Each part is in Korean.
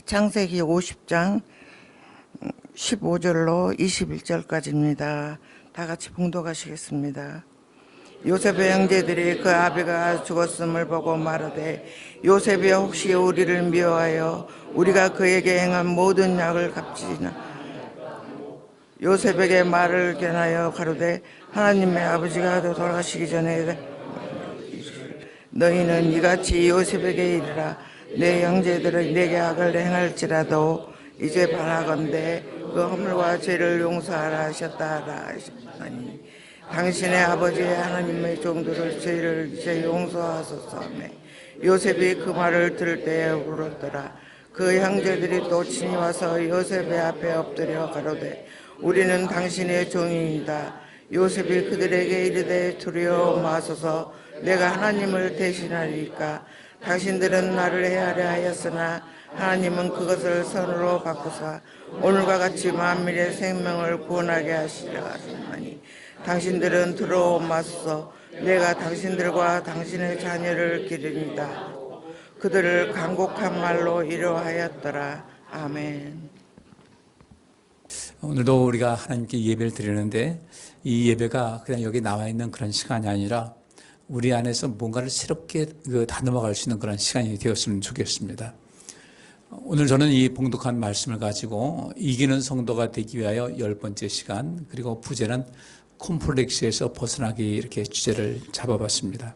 창세기 50장 15절로 21절까지입니다. 다 같이 봉독하시겠습니다. 요셉의 형제들이 그 아비가 죽었음을 보고 말하되 요셉이 혹시 우리를 미워하여 우리가 그에게 행한 모든 약을 갚지나 요셉에게 말을 견하여 가로되 하나님의 아버지가 돌아가시기 전에 너희는 이같이 요셉에게 이르라 내 형제들은 내게 악을 행할지라도 이제 바라건대 그 허물과 죄를 용서하라 하셨다 하셨나니 당신의 아버지 하나님의 종들을 죄를 이제 용서하소서 하며 요셉이 그 말을 들을 때에 울었더라. 그 형제들이 또 친히 와서 요셉의 앞에 엎드려 가로되 우리는 당신의 종이니이다. 요셉이 그들에게 이르되 두려워 마소서 내가 하나님을 대신하리까 당신들은 나를 해하려 하였으나 하나님은 그것을 선으로 바꾸사 오늘과 같이 만민의 생명을 구원하게 하시려 하시나니 당신들은 두려워 마소서 내가 당신들과 당신의 자녀를 기르니다. 그들을 간곡한 말로 이러하였더라. 아멘. 오늘도 우리가 하나님께 예배를 드리는데 이 예배가 그냥 여기 나와 있는 그런 시간이 아니라 우리 안에서 뭔가를 새롭게 다듬어갈 수 있는 그런 시간이 되었으면 좋겠습니다. 오늘 저는 이 봉독한 말씀을 가지고 이기는 성도가 되기 위하여 10번째 시간, 그리고 부제는 콤플렉스에서 벗어나기, 이렇게 주제를 잡아봤습니다.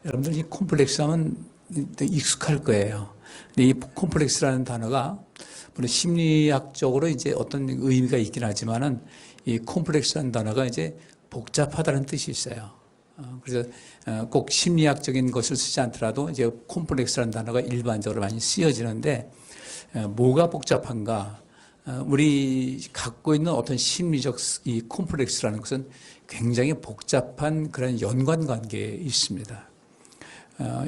여러분들 이 콤플렉스 하면 익숙할 거예요. 근데 이 콤플렉스라는 단어가 물론 심리학적으로 이제 어떤 의미가 있긴 하지만은 이 콤플렉스라는 단어가 이제 복잡하다는 뜻이 있어요. 그래서 꼭 심리학적인 것을 쓰지 않더라도 이제 콤플렉스라는 단어가 일반적으로 많이 쓰여지는데, 뭐가 복잡한가? 우리 갖고 있는 어떤 심리적 이 콤플렉스라는 것은 굉장히 복잡한 그런 연관관계에 있습니다.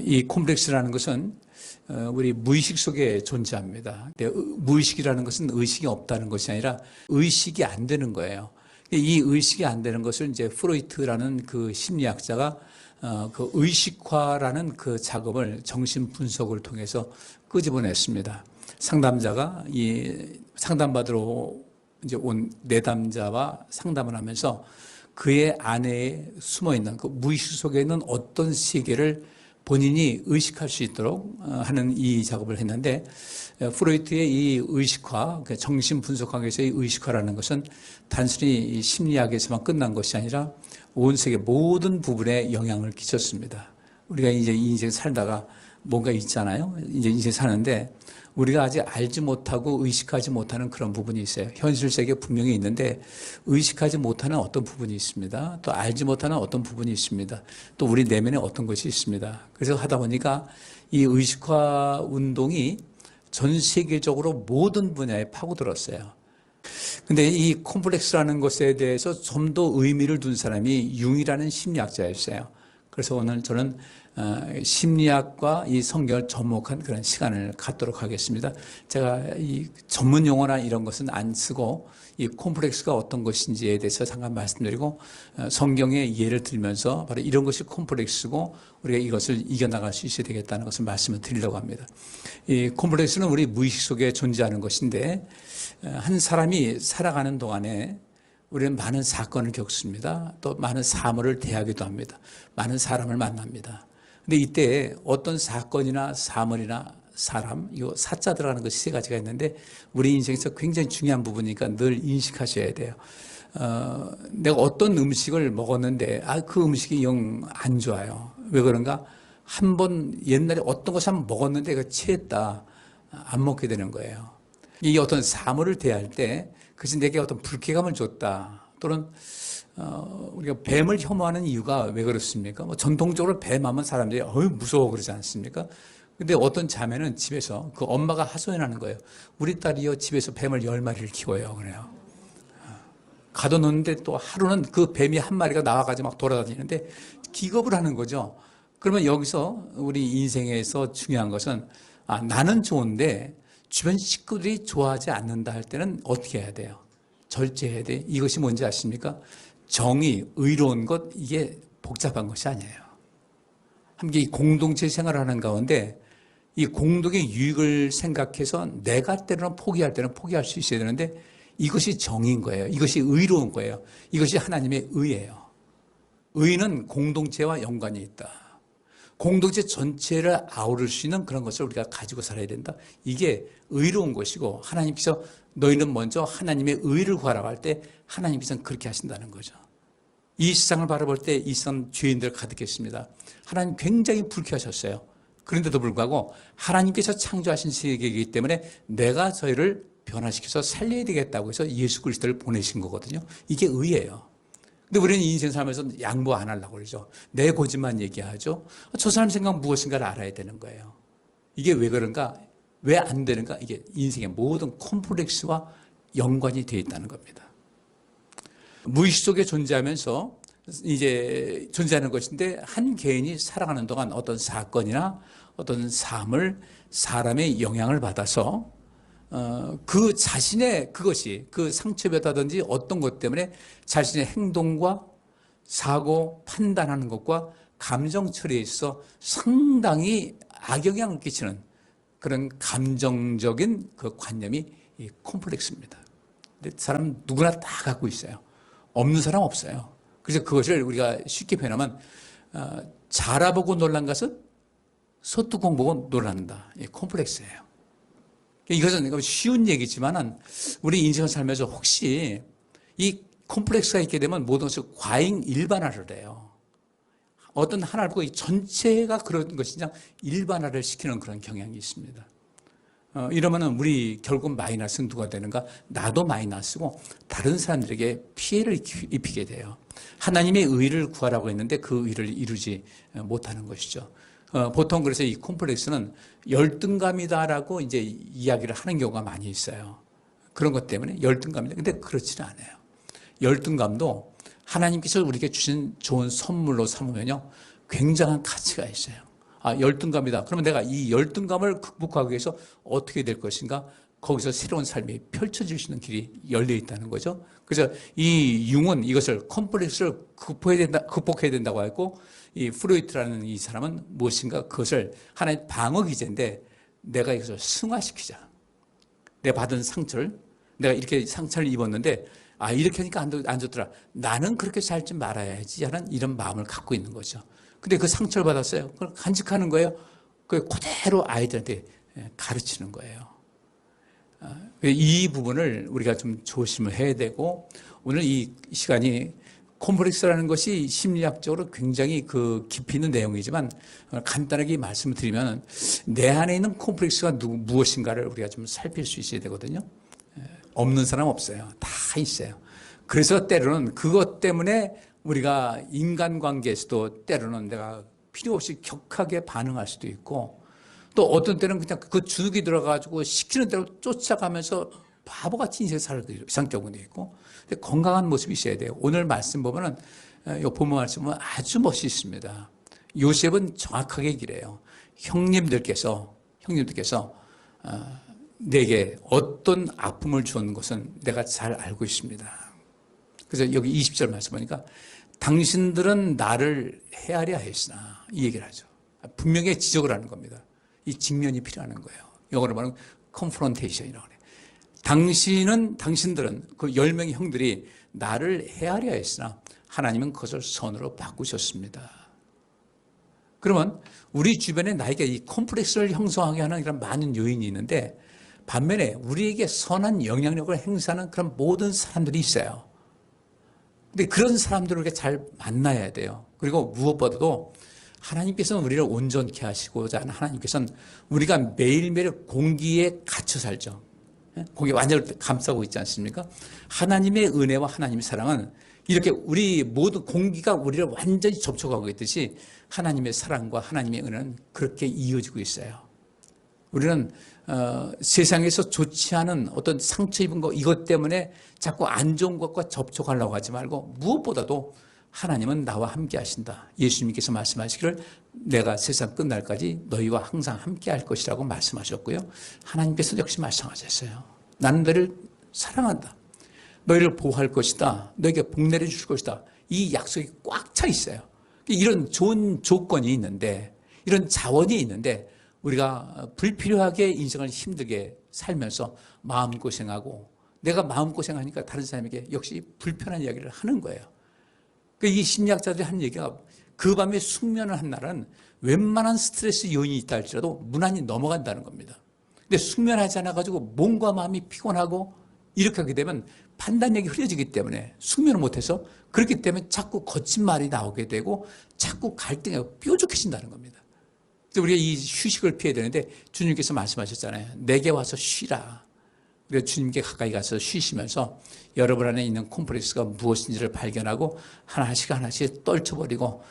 이 콤플렉스라는 것은 우리 무의식 속에 존재합니다. 무의식이라는 것은 의식이 없다는 것이 아니라 의식이 안 되는 거예요. 이 의식이 안 되는 것을 이제 프로이트라는 그 심리학자가 그 의식화라는 그 작업을 정신 분석을 통해서 끄집어냈습니다. 상담자가 이 상담받으러 이제 온 내담자와 상담을 하면서 그의 안에 숨어 있는 그 무의식 속에 있는 어떤 세계를 본인이 의식할 수 있도록 하는 이 작업을 했는데, 프로이트의 이 의식화, 정신 분석학에서의 의식화라는 것은 단순히 심리학에서만 끝난 것이 아니라 온 세계 모든 부분에 영향을 끼쳤습니다. 우리가 이제 이 인생 살다가 뭔가 있잖아요. 이제 인생 사는데 우리가 아직 알지 못하고 의식하지 못하는 그런 부분이 있어요. 현실 세계에 분명히 있는데 의식하지 못하는 어떤 부분이 있습니다. 또 알지 못하는 어떤 부분이 있습니다. 또 우리 내면에 어떤 것이 있습니다. 그래서 하다 보니까 이 의식화 운동이 전 세계적으로 모든 분야에 파고들었어요. 근데 이 콤플렉스라는 것에 대해서 좀 더 의미를 둔 사람이 융이라는 심리학자였어요. 그래서 오늘 저는 심리학과 이 성경을 접목한 그런 시간을 갖도록 하겠습니다. 제가 이 전문 용어나 이런 것은 안 쓰고 이 콤플렉스가 어떤 것인지에 대해서 잠깐 말씀드리고 성경의 예를 들면서 바로 이런 것이 콤플렉스고 우리가 이것을 이겨나갈 수 있어야 되겠다는 것을 말씀을 드리려고 합니다. 이 콤플렉스는 우리 무의식 속에 존재하는 것인데, 한 사람이 살아가는 동안에 우리는 많은 사건을 겪습니다. 또 많은 사물을 대하기도 합니다. 많은 사람을 만납니다. 근데 이때 어떤 사건이나 사물이나 사람, 이 사자 들어가는 것이 세 가지가 있는데 우리 인생에서 굉장히 중요한 부분이니까 늘 인식하셔야 돼요. 내가 어떤 음식을 먹었는데 그 음식이 영 안 좋아요. 왜 그런가? 한번 옛날에 어떤 것을 한번 먹었는데 그 취했다. 안 먹게 되는 거예요. 이 어떤 사물을 대할 때 그것이 내게 어떤 불쾌감을 줬다. 또는 우리가 뱀을 혐오하는 이유가 왜 그렇습니까? 전통적으로 뱀 하면 사람들이 무서워 그러지 않습니까? 근데 어떤 자매는 집에서 그 엄마가 하소연하는 거예요. 우리 딸이요 집에서 뱀을 10마리를 키워요. 그래요. 가둬놓는데 또 하루는 그 뱀이 한 마리가 나와가지고 막 돌아다니는데 기겁을 하는 거죠. 그러면 여기서 우리 인생에서 중요한 것은 나는 좋은데 주변 식구들이 좋아하지 않는다 할 때는 어떻게 해야 돼요? 절제해야 돼. 이것이 뭔지 아십니까? 정의, 의로운 것, 이게 복잡한 것이 아니에요. 함께 이 공동체 생활을 하는 가운데 이 공동의 유익을 생각해서 내가 때로는 포기할 때는 포기할 수 있어야 되는데 이것이 정의인 거예요. 이것이 의로운 거예요. 이것이 하나님의 의예요. 의는 공동체와 연관이 있다. 공동체 전체를 아우를 수 있는 그런 것을 우리가 가지고 살아야 된다. 이게 의로운 것이고 하나님께서 너희는 먼저 하나님의 의를 구하라고 할 때 하나님께서는 그렇게 하신다는 거죠. 이 세상을 바라볼 때 이 세상 죄인들 가득했습니다. 하나님 굉장히 불쾌하셨어요. 그런데도 불구하고 하나님께서 창조하신 세계이기 때문에 내가 저희를 변화시켜서 살려야 되겠다고 해서 예수 그리스도를 보내신 거거든요. 이게 의예요. 근데 우리는 인생 살면서 양보 안 하려고 그러죠. 내 고집만 얘기하죠. 저 사람 생각 무엇인가를 알아야 되는 거예요. 이게 왜 그런가? 왜 안 되는가? 이게 인생의 모든 콤플렉스와 연관이 되어 있다는 겁니다. 무의식 속에 존재하면서 이제 존재하는 것인데 한 개인이 살아가는 동안 어떤 사건이나 어떤 삶을 사람의 영향을 받아서 그 자신의 그것이 그 상처받다든지 어떤 것 때문에 자신의 행동과 사고, 판단하는 것과 감정 처리에 있어 상당히 악영향을 끼치는 그런 감정적인 그 관념이 이 콤플렉스입니다. 근데 사람 누구나 다 갖고 있어요. 없는 사람 없어요. 그래서 그것을 우리가 쉽게 표현하면 자라보고 놀란 것은 소뚜껑 보고 놀란다. 이 콤플렉스예요. 이것은 쉬운 얘기지만은 우리 인생을 살면서 혹시 이 콤플렉스가 있게 되면 모든 것을 과잉 일반화를 해요. 어떤 하나를 보고 이 전체가 그런 것이 그냥 일반화를 시키는 그런 경향이 있습니다. 이러면은 우리 결국 마이너스는 누가 되는가? 나도 마이너스고 다른 사람들에게 피해를 입히게 돼요. 하나님의 의를 구하라고 했는데 그 의를 이루지 못하는 것이죠. 보통 그래서 이 콤플렉스는 열등감이다라고 이제 이야기를 하는 경우가 많이 있어요. 그런 것 때문에 열등감이다. 근데 그렇지는 않아요. 열등감도 하나님께서 우리에게 주신 좋은 선물로 삼으면요, 굉장한 가치가 있어요. 열등감이다. 그러면 내가 이 열등감을 극복하기 위해서 어떻게 될 것인가? 거기서 새로운 삶이 펼쳐질 수 있는 길이 열려 있다는 거죠. 그래서 이 융은 이것을 컴플렉스를 극복해야 된다고 했고, 이 프로이트라는 이 사람은 무엇인가 그것을 하나의 방어 기제인데 내가 이것을 승화시키자. 내가 받은 상처를 내가 이렇게 상처를 입었는데 이렇게 하니까 안 좋더라. 나는 그렇게 살지 말아야지 하는 이런 마음을 갖고 있는 거죠. 근데 그 상처를 받았어요. 그걸 간직하는 거예요. 그걸 그대로 아이들한테 가르치는 거예요. 이 부분을 우리가 좀 조심을 해야 되고 오늘 이 시간이 콤플렉스라는 것이 심리학적으로 굉장히 그 깊이 있는 내용이지만 간단하게 말씀을 드리면 내 안에 있는 콤플렉스가 무엇인가를 우리가 좀 살필 수 있어야 되거든요. 없는 사람 없어요. 다 있어요. 그래서 때로는 그것 때문에 우리가 인간관계에서도 때로는 내가 필요 없이 격하게 반응할 수도 있고 또 어떤 때는 그냥 그 주눅이 들어가지고 시키는 대로 쫓아가면서 바보같이 인생 살아도 이상 경우도 있고 건강한 모습이 있어야 돼요. 오늘 말씀 보면은 이 본문 말씀 보면 아주 멋있습니다. 요셉은 정확하게 얘기해요. 형님들께서 내게 어떤 아픔을 주는 것은 내가 잘 알고 있습니다. 그래서 여기 20절 말씀 보니까 당신들은 나를 헤아려 하였으나 이 얘기를 하죠. 분명히 지적을 하는 겁니다. 이 직면이 필요한 거예요. 영어로 말하면 confrontation이라고 해요. 당신들은 그 10명의 형들이 나를 헤아려 했으나 하나님은 그것을 선으로 바꾸셨습니다. 그러면 우리 주변에 나에게 이 콤플렉스를 형성하게 하는 이런 많은 요인이 있는데 반면에 우리에게 선한 영향력을 행사하는 그런 모든 사람들이 있어요. 근데 그런 사람들을 우리가 잘 만나야 돼요. 그리고 무엇보다도 하나님께서는 우리를 온전케 하시고자 하는 하나님께서는 우리가 매일매일 공기에 갇혀 살죠. 공기 완전히 감싸고 있지 않습니까? 하나님의 은혜와 하나님의 사랑은 이렇게 우리 모든 공기가 우리를 완전히 접촉하고 있듯이 하나님의 사랑과 하나님의 은혜는 그렇게 이어지고 있어요. 우리는 세상에서 좋지 않은 어떤 상처 입은 거 이것 때문에 자꾸 안 좋은 것과 접촉하려고 하지 말고 무엇보다도 하나님은 나와 함께 하신다. 예수님께서 말씀하시기를 내가 세상 끝날까지 너희와 항상 함께 할 것이라고 말씀하셨고요. 하나님께서 역시 말씀하셨어요. 나는 너를 사랑한다. 너희를 보호할 것이다. 너에게 복내려 줄 것이다. 이 약속이 꽉 차 있어요. 이런 좋은 조건이 있는데 이런 자원이 있는데 우리가 불필요하게 인생을 힘들게 살면서 마음고생하고 내가 마음고생하니까 다른 사람에게 역시 불편한 이야기를 하는 거예요. 이 심리학자들이 하는 얘기가 그 밤에 숙면을 한 날은 웬만한 스트레스 요인이 있다 할지라도 무난히 넘어간다는 겁니다. 근데 숙면하지 않아가지고 몸과 마음이 피곤하고 이렇게 하게 되면 판단력이 흐려지기 때문에 숙면을 못해서 그렇기 때문에 자꾸 거친 말이 나오게 되고 자꾸 갈등이 뾰족해진다는 겁니다. 그래서 우리가 이 휴식을 피해야 되는데 주님께서 말씀하셨잖아요. 내게 와서 쉬라. 그래서 주님께 가까이 가서 쉬시면서 여러분 안에 있는 콤플렉스가 무엇인지를 발견하고 하나씩 떨쳐버리고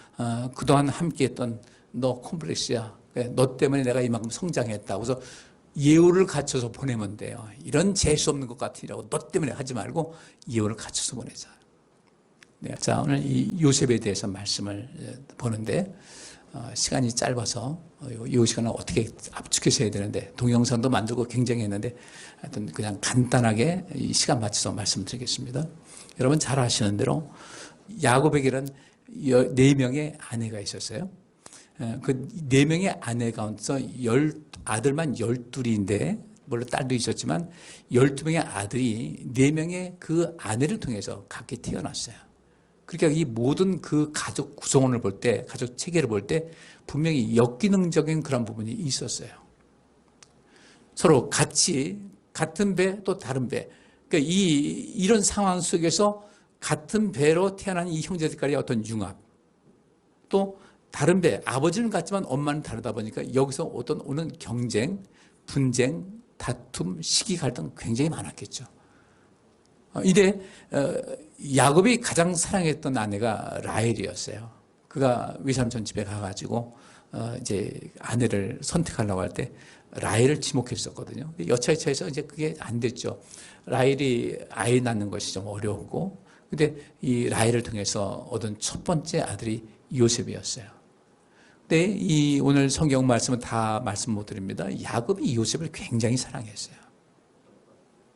그동안 함께했던 너 콤플렉스야. 너 때문에 내가 이만큼 성장했다. 그래서 예우를 갖춰서 보내면 돼요. 이런 재수 없는 것 같으라고 너 때문에 하지 말고 예우를 갖춰서 보내자. 네, 자, 오늘 이 요셉에 대해서 말씀을 보는데 시간이 짧아서 이 시간을 어떻게 압축해서 해야 되는데 동영상도 만들고 굉장히 했는데 하여튼 그냥 간단하게 이 시간 맞춰서 말씀드리겠습니다. 여러분 잘 아시는 대로 야곱에게는 4명의 아내가 있었어요. 그 4명의 아내 가운데서 아들만 12인데 물론 딸도 있었지만 12명의 아들이 4명의 그 아내를 통해서 각기 태어났어요. 그러니까 이 모든 그 가족 구성원을 볼 때, 가족 체계를 볼 때 분명히 역기능적인 그런 부분이 있었어요. 서로 같이 같은 배 또 다른 배. 그러니까 이런 상황 속에서 같은 배로 태어난 이 형제들과의 어떤 융합, 또 다른 배, 아버지는 같지만 엄마는 다르다 보니까 여기서 오는 경쟁, 분쟁, 다툼, 시기 갈등 굉장히 많았겠죠. 이때 야곱이 가장 사랑했던 아내가 라헬이었어요. 그가 외삼촌 집에 가가지고 이제 아내를 선택하려고 할 때 라헬을 지목했었거든요. 여차여차해서 이제 그게 안 됐죠. 라헬이 아이 낳는 것이 좀 어려웠고, 근데 이 라헬을 통해서 얻은 첫 번째 아들이 요셉이었어요. 근데 이 오늘 성경 말씀은 다 말씀 못 드립니다. 야곱이 요셉을 굉장히 사랑했어요.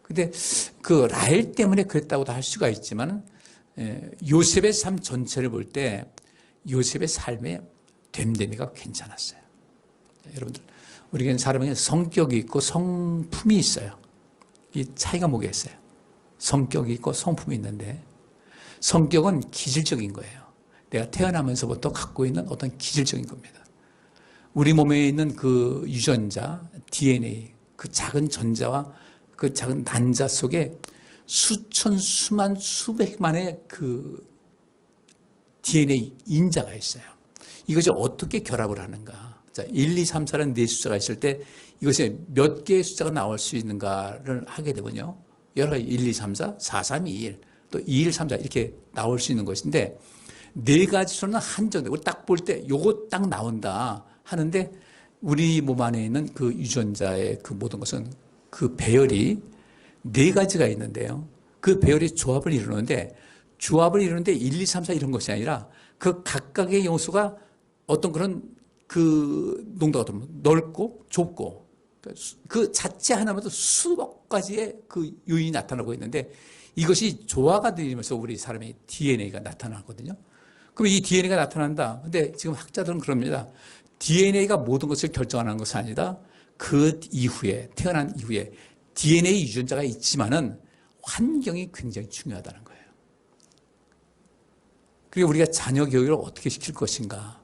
근데 그 라헬 때문에 그랬다고도 할 수가 있지만 요셉의 삶 전체를 볼 때 요셉의 삶의 됨됨이가 괜찮았어요. 여러분들 우리에게는 사람에게 성격이 있고 성품이 있어요. 이 차이가 뭐겠어요? 성격이 있고 성품이 있는데 성격은 기질적인 거예요. 내가 태어나면서부터 갖고 있는 어떤 기질적인 겁니다. 우리 몸에 있는 그 유전자, DNA, 그 작은 전자와 그 작은 난자 속에 수천, 수만, 수백만의 그 DNA 인자가 있어요. 이것이 어떻게 결합을 하는가. 자, 1, 2, 3, 4라는 네 숫자가 있을 때 이것에 몇 개의 숫자가 나올 수 있는가를 하게 되면요. 여러 가지 1, 2, 3, 4, 4, 3, 2, 1, 또 2, 1, 3, 4 이렇게 나올 수 있는 것인데 네 가지로는 한정되고 딱 볼 때 요거 딱 나온다 하는데 우리 몸 안에 있는 그 유전자의 그 모든 것은 그 배열이 네 가지가 있는데요. 그 배열이 조합을 이루는데 1, 2, 3, 4 이런 것이 아니라 그 각각의 요소가 어떤 그런 그 농도가 좀 넓고 좁고 그 자체 하나마다 수억 가지의 그 요인이 나타나고 있는데 이것이 조화가 되면서 우리 사람의 DNA가 나타나거든요. 그럼 이 DNA가 나타난다. 근데 지금 학자들은 그럽니다. DNA가 모든 것을 결정하는 것은 아니다. 그 이후에, 태어난 이후에 DNA 유전자가 있지만은 환경이 굉장히 중요하다는 거예요. 그리고 우리가 자녀 교육을 어떻게 시킬 것인가.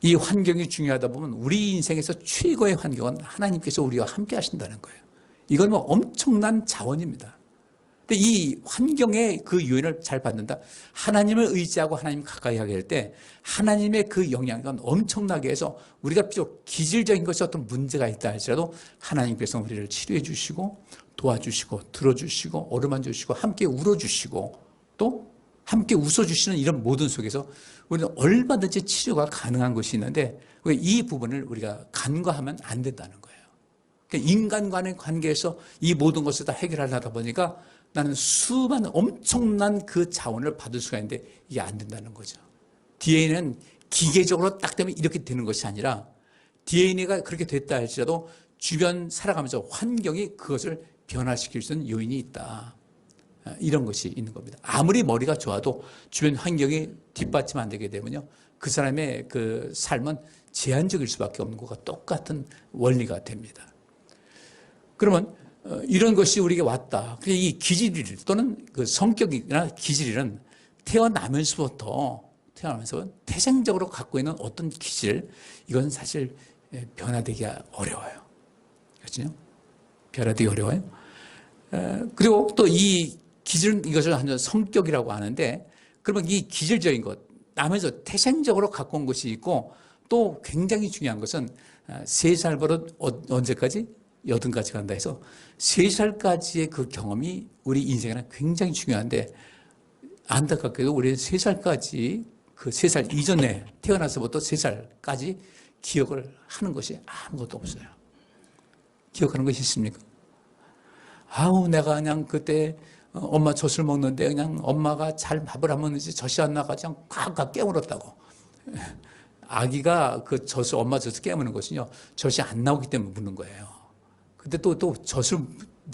이 환경이 중요하다 보면 우리 인생에서 최고의 환경은 하나님께서 우리와 함께 하신다는 거예요. 이건 뭐 엄청난 자원입니다. 근데 이 환경의 그 요인을 잘 받는다. 하나님을 의지하고 하나님 가까이 하게 될 때 하나님의 그 영향력은 엄청나게 해서 우리가 비록 기질적인 것이 어떤 문제가 있다 할지라도 하나님께서 우리를 치료해 주시고 도와주시고 들어주시고 어루만져 주시고 함께 울어주시고 또 함께 웃어주시는 이런 모든 속에서 우리는 얼마든지 치료가 가능한 것이 있는데 이 부분을 우리가 간과하면 안 된다는 거예요. 그러니까 인간 간의 관계에서 이 모든 것을 다 해결하려다 보니까 나는 수많은 엄청난 그 자원을 받을 수가 있는데 이게 안 된다는 거죠. DNA는 기계적으로 딱 되면 이렇게 되는 것이 아니라 DNA가 그렇게 됐다 할지라도 주변 살아가면서 환경이 그것을 변화시킬 수 있는 요인이 있다. 이런 것이 있는 겁니다. 아무리 머리가 좋아도 주변 환경이 뒷받침 안 되게 되면요. 그 사람의 그 삶은 제한적일 수밖에 없는 것과 똑같은 원리가 됩니다. 그러면 이런 것이 우리에게 왔다. 이 기질일 또는 그 성격이나 기질은 태어나면서 태생적으로 갖고 있는 어떤 기질, 이건 사실 변화되기 어려워요. 그렇죠? 변화되기 어려워요. 그리고 또 이 기질은 이것을 한 성격이라고 하는데, 그러면 이 기질적인 것, 나면서 태생적으로 갖고 온 것이 있고, 또 굉장히 중요한 것은 3살부터 언제까지? 80까지 간다 해서 3살까지의 그 경험이 우리 인생에는 굉장히 중요한데, 안타깝게도 우리 3살까지 그 3살 이전에 태어나서부터 3살까지 기억을 하는 것이 아무것도 없어요. 기억하는 것이 있습니까? 아우, 내가 그냥 그때 엄마 젖을 먹는데 그냥 엄마가 잘 밥을 안 먹는지 젖이 안 나가 그냥 꽉꽉 깨물었다고. 아기가 그 젖을, 엄마 젖을 깨무는 것은요, 젖이 안 나오기 때문에 묻는 거예요. 근데 또 젖을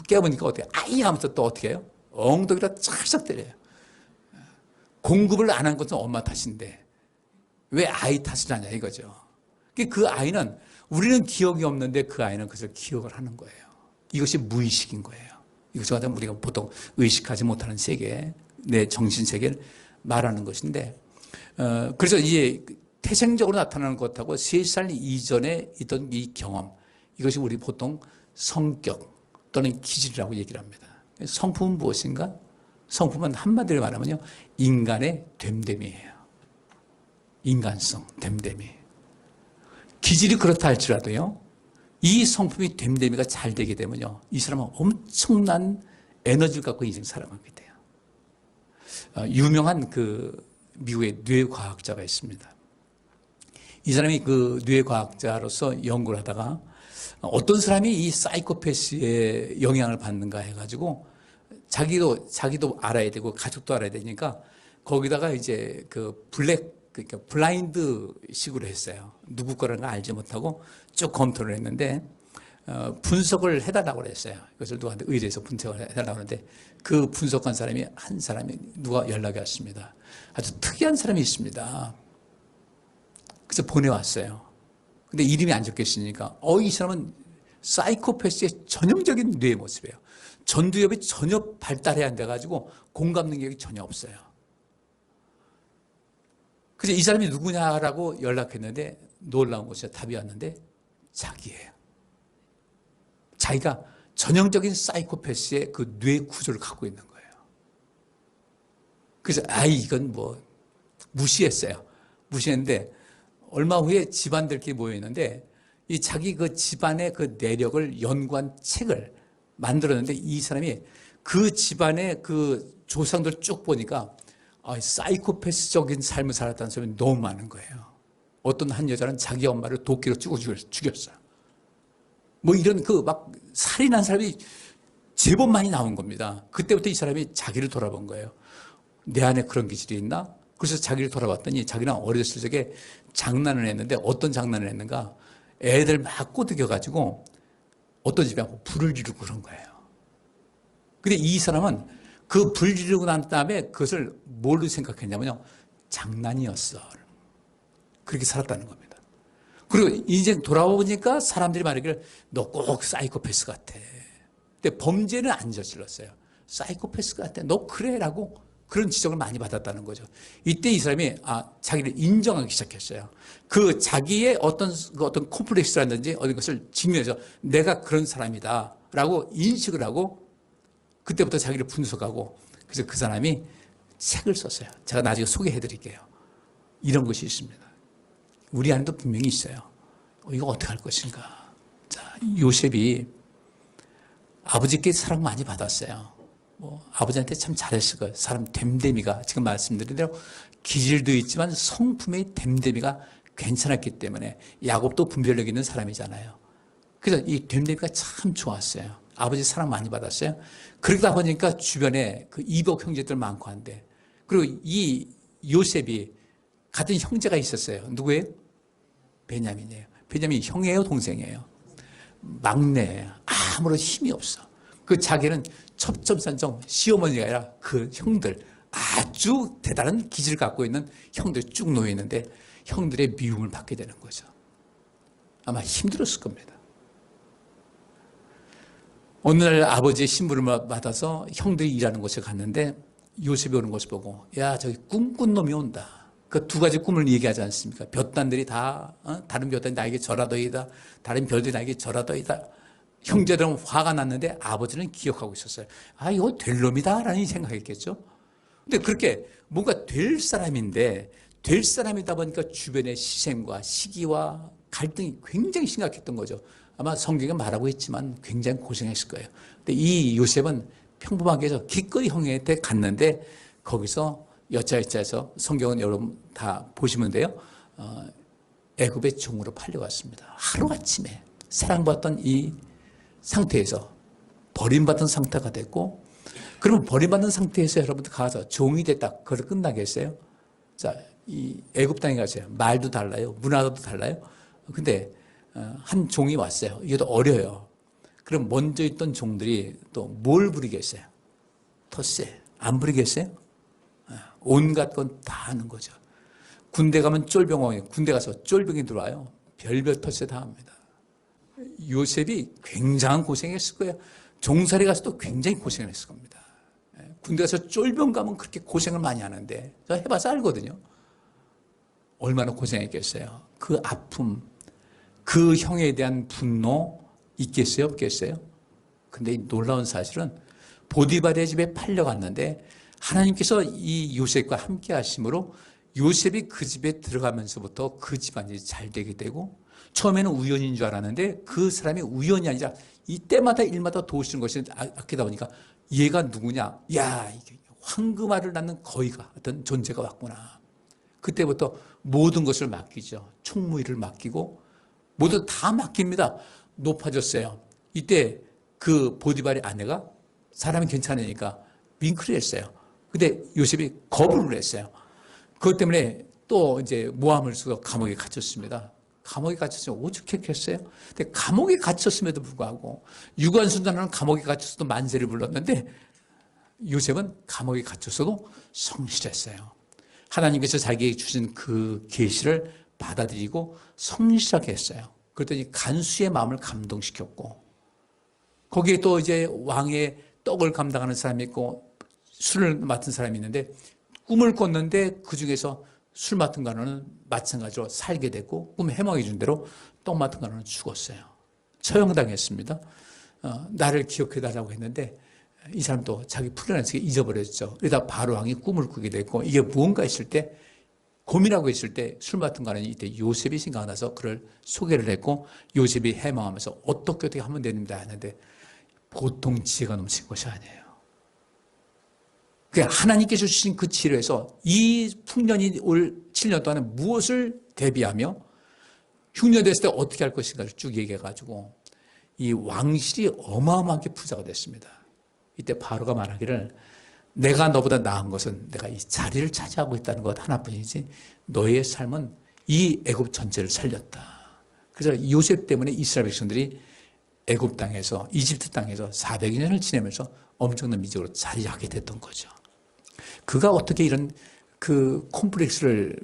깨무니까 어떻게, 아이 하면서 또 어떻게 해요? 엉덩이로 찰싹 때려요. 공급을 안 한 것은 엄마 탓인데 왜 아이 탓을 하냐 이거죠. 그 아이는, 우리는 기억이 없는데 그 아이는 그것을 기억을 하는 거예요. 이것이 무의식인 거예요. 이것을 가지고 우리가 보통 의식하지 못하는 세계, 내 정신 세계를 말하는 것인데, 그래서 이제 태생적으로 나타나는 것하고 3살 이전에 있던 이 경험, 이것이 우리 보통 성격 또는 기질이라고 얘기를 합니다. 성품은 무엇인가? 성품은 한마디로 말하면요, 인간의 됨됨이에요. 인간성, 됨됨이. 기질이 그렇다 할지라도요, 이 성품이 됨됨이가 잘 되게 되면요, 이 사람은 엄청난 에너지를 갖고 인생 살아가게 돼요. 유명한 그 미국의 뇌과학자가 있습니다. 이 사람이 그 뇌과학자로서 연구를 하다가 어떤 사람이 이 사이코패스의 영향을 받는가 해가지고 자기도 알아야 되고 가족도 알아야 되니까 거기다가 이제 그 그러니까 블라인드 식으로 했어요. 누구 거라는 걸 알지 못하고 쭉 검토를 했는데, 분석을 해달라고 그랬어요. 그것을 누구한테 의뢰해서 분석을 해달라고 하는데, 그 분석한 사람이 한 사람이 누가 연락이 왔습니다. 아주 특이한 사람이 있습니다. 그래서 보내왔어요. 근데 이름이 안 적혀 있으니까, 이 사람은 사이코패스의 전형적인 뇌의 모습이에요. 전두엽이 전혀 발달이 안 돼가지고 공감 능력이 전혀 없어요. 그래서 이 사람이 누구냐라고 연락했는데 놀라운 것이 답이 왔는데 자기예요. 자기가 전형적인 사이코패스의 그 뇌 구조를 갖고 있는 거예요. 그래서 이건 뭐 무시했어요. 무시했는데 얼마 후에 집안들끼리 모여 있는데 이 자기 그 집안의 그 내력을 연구한 책을 만들었는데, 이 사람이 그 집안의 그 조상들 쭉 보니까 사이코패스적인 삶을 살았다는 사람이 너무 많은 거예요. 어떤 한 여자는 자기 엄마를 도끼로 찌고 죽였어요. 뭐 이런 그 막 살인한 사람이 제법 많이 나온 겁니다. 그때부터 이 사람이 자기를 돌아본 거예요. 내 안에 그런 기질이 있나? 그래서 자기를 돌아봤더니 자기는 어렸을 적에 장난을 했는데, 어떤 장난을 했는가? 애들 막 꼬드겨가지고 어떤 집에 불을 지르고 그런 거예요. 근데 이 사람은 그 불 지르고 난 다음에 그것을 뭘로 생각했냐면요, 장난이었어. 그렇게 살았다는 겁니다. 그리고 인생 돌아보니까 사람들이 말하기를 너 꼭 사이코패스 같아. 근데 범죄는 안 저질렀어요. 사이코패스 같아. 너 그래라고 그런 지적을 많이 받았다는 거죠. 이때 이 사람이 자기를 인정하기 시작했어요. 그 자기의 어떤 콤플렉스라든지 어떤 것을 직면해서 내가 그런 사람이다라고 인식을 하고 그때부터 자기를 분석하고, 그래서 그 사람이 책을 썼어요. 제가 나중에 소개해 드릴게요. 이런 것이 있습니다. 우리 안에도 분명히 있어요. 이거 어떻게 할 것인가. 자, 요셉이 아버지께 사랑 많이 받았어요. 아버지한테 참 잘했을 거예요. 사람 됨됨이가 지금 말씀드린 대로 기질도 있지만 성품의 됨됨이가 괜찮았기 때문에, 야곱도 분별력 있는 사람이잖아요. 그래서 이 됨됨이가 참 좋았어요. 아버지 사랑 많이 받았어요. 그러다 보니까 주변에 그 이복 형제들 많고 한데, 그리고 이 요셉이 같은 형제가 있었어요. 누구예요? 베냐민이에요. 베냐민이 형이에요, 동생이에요? 막내예요. 아무런 힘이 없어. 그 자기는 첩첩산정 시어머니가 아니라 그 형들, 아주 대단한 기질을 갖고 있는 형들이 쭉 놓여 있는데 형들의 미움을 받게 되는 거죠. 아마 힘들었을 겁니다. 어느 날 아버지의 신부를 받아서 형들이 일하는 곳에 갔는데 요셉이 오는 것을 보고 야 저기 꿈꾼 놈이 온다. 그 두 가지 꿈을 얘기하지 않습니까? 볕단들이 다 다른 볕단이 나에게 절하더이다. 다른 별들이 나에게 절하더이다. 형제들은 화가 났는데 아버지는 기억하고 있었어요. 아 이거 될 놈이다 라는 생각했겠죠. 근데 그렇게 뭔가 될 사람인데 될 사람이다 보니까 주변의 시샘과 시기와 갈등이 굉장히 심각했던 거죠. 아마 성경에 말하고 있지만 굉장히 고생했을 거예요. 근데 이 요셉은 평범하게 해서 기꺼이 형한테 갔는데 거기서 여차여차해서 성경은 여러분 다 보시면 돼요. 애굽의 종으로 팔려갔습니다. 하루아침에 사랑받던 이 상태에서 버림받은 상태가 됐고 그러면 버림받는 상태에서 여러분들 가서 종이 됐다. 그걸 끝나겠어요? 자, 이 애굽 땅에 가세요. 말도 달라요. 문화도 달라요. 근데 한 종이 왔어요. 이게 또 어려요. 그럼 먼저 있던 종들이 또 뭘 부리겠어요? 텃세. 안 부리겠어요? 온갖 건 다 하는 거죠. 군대 가면 쫄병왕이 군대 가서 쫄병이 들어와요. 별별 텃세 다 합니다. 요셉이 굉장한 고생했을 거예요. 종살이 가서도 굉장히 고생을 했을 겁니다. 군대 가서 쫄병 가면 그렇게 고생을 많이 하는데 저 해봐서 알거든요. 얼마나 고생했겠어요. 그 아픔, 그 형에 대한 분노 있겠어요? 없겠어요? 근데 이 놀라운 사실은 보디발의 집에 팔려갔는데 하나님께서 이 요셉과 함께 하심으로 요셉이 그 집에 들어가면서부터 그 집안이 잘 되게 되고 처음에는 우연인 줄 알았는데 그 사람이 우연이 아니라 이때마다 일마다 도우시는 것이 아끼다 보니까 얘가 누구냐? 야, 이게 황금알을 낳는 거위가 어떤 존재가 왔구나. 그때부터 모든 것을 맡기죠. 총무일을 맡기고 모두 다 맡깁니다. 높아졌어요. 이때 그 보디발의 아내가 사람이 괜찮으니까 윙크를 했어요. 근데 요셉이 거부를 했어요. 그것 때문에 또 이제 모함을 써서 감옥에 갇혔습니다. 감옥에 갇혔으면 오죽했겠어요? 근데 감옥에 갇혔음에도 불구하고 유관순자는 감옥에 갇혔어도 만세를 불렀는데 요셉은 감옥에 갇혔어도 성실했어요. 하나님께서 자기에게 주신 그 계시를 받아들이고 성실하게 했어요. 그랬더니 간수의 마음을 감동시켰고 거기에 또 이제 왕의 떡을 감당하는 사람이 있고 술을 맡은 사람이 있는데 꿈을 꿨는데 그중에서 술 맡은 가는 마찬가지로 살게 됐고 꿈 해몽해 준 대로 떡 맡은 가는 죽었어요. 처형당했습니다. 나를 기억해달라고 했는데 이 사람도 자기 풀려나서 잊어버렸죠. 그러다 바로 왕이 꿈을 꾸게 됐고 이게 무언가 했을 때 고민하고 있을 때 술 맡은 가는 이때 요셉이 생각나서 그를 소개를 했고 요셉이 해몽하면서 어떻게 하면 됩니다 하는데 보통 지혜가 넘친 것이 아니에요. 하나님께서 주신 그 치료에서 이 풍년이 올 7년 동안에 무엇을 대비하며 흉년 됐을 때 어떻게 할 것인가를 쭉 얘기해가지고 이 왕실이 어마어마하게 부자가 됐습니다. 이때 바로가 말하기를 내가 너보다 나은 것은 내가 이 자리를 차지하고 있다는 것 하나뿐이지 너의 삶은 이 애굽 전체를 살렸다. 그래서 요셉 때문에 이스라엘 백성들이 애굽 땅에서 이집트 땅에서 400년을 지내면서 엄청난 민족으로 자리하게 됐던 거죠. 그가 어떻게 이런 그 콤플렉스를